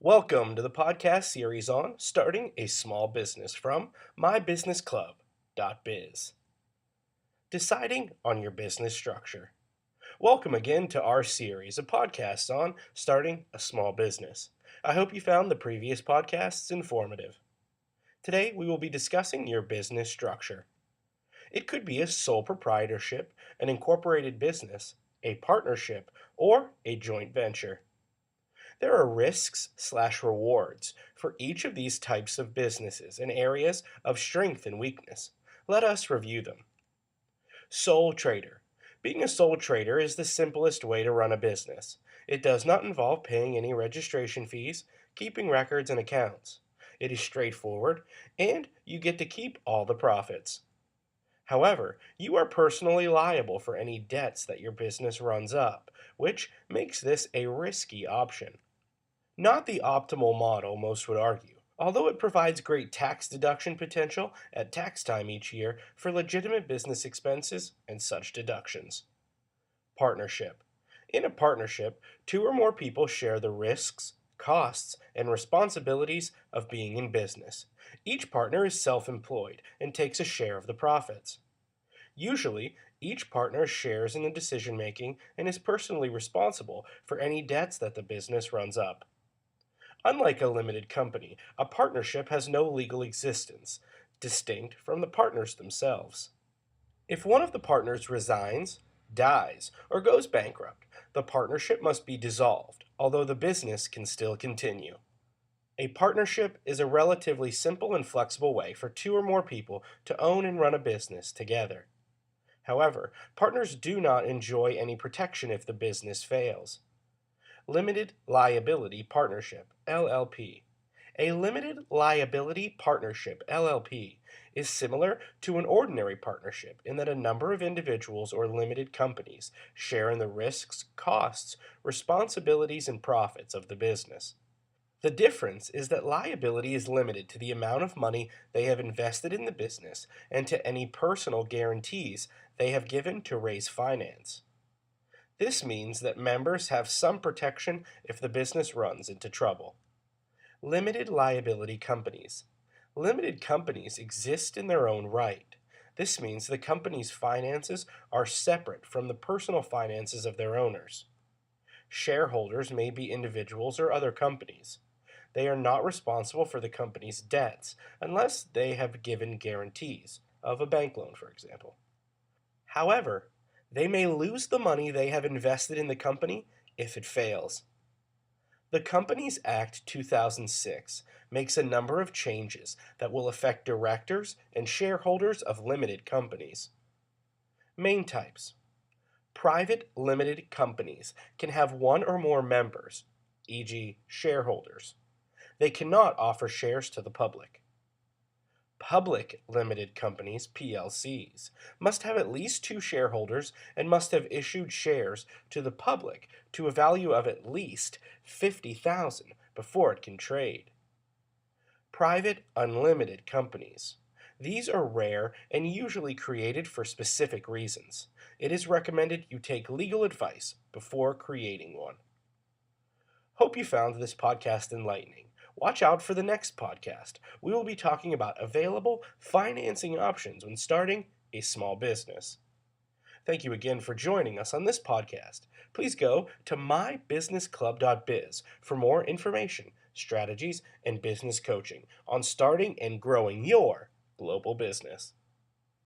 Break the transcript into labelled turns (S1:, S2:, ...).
S1: Welcome to the podcast series on starting a small business from mybusinessclub.biz. Deciding on your business structure. Welcome again to our series of podcasts on starting a small business. I hope you found the previous podcasts informative. Today we will be discussing your business structure. It could be a sole proprietorship, an incorporated business, a partnership, or a joint venture. There are risks/rewards for each of these types of businesses and areas of strength and weakness. Let us review them. Sole trader. Being a sole trader is the simplest way to run a business. It does not involve paying any registration fees, keeping records and accounts. It is straightforward, and you get to keep all the profits. However, you are personally liable for any debts that your business runs up, which makes this a risky option. Not the optimal model, most would argue, although it provides great tax deduction potential at tax time each year for legitimate business expenses and such deductions. Partnership. In a partnership, two or more people share the risks, costs, and responsibilities of being in business. Each partner is self-employed and takes a share of the profits. Usually, each partner shares in the decision-making and is personally responsible for any debts that the business runs up. Unlike a limited company, a partnership has no legal existence, distinct from the partners themselves. If one of the partners resigns, dies, or goes bankrupt, the partnership must be dissolved, although the business can still continue. A partnership is a relatively simple and flexible way for two or more people to own and run a business together. However, partners do not enjoy any protection if the business fails. Limited Liability Partnership, LLP. A limited liability partnership, LLP, is similar to an ordinary partnership in that a number of individuals or limited companies share in the risks, costs, responsibilities, and profits of the business. The difference is that liability is limited to the amount of money they have invested in the business and to any personal guarantees they have given to raise finance. This means that members have some protection if the business runs into trouble. Limited liability companies. Limited companies exist in their own right. This means the company's finances are separate from the personal finances of their owners. Shareholders may be individuals or other companies. They are not responsible for the company's debts unless they have given guarantees, of a bank loan, for example. However, they may lose the money they have invested in the company if it fails. The Companies Act 2006 makes a number of changes that will affect directors and shareholders of limited companies. Main types. Private limited companies can have one or more members, e.g., shareholders. They cannot offer shares to the public. Public limited companies, PLCs, must have at least two shareholders and must have issued shares to the public to a value of at least $50,000 before it can trade. Private unlimited companies. These are rare and usually created for specific reasons. It is recommended you take legal advice before creating one. Hope you found this podcast enlightening. Watch out for the next podcast. We will be talking about available financing options when starting a small business. Thank you again for joining us on this podcast. Please go to mybusinessclub.biz for more information, strategies, and business coaching on starting and growing your global business.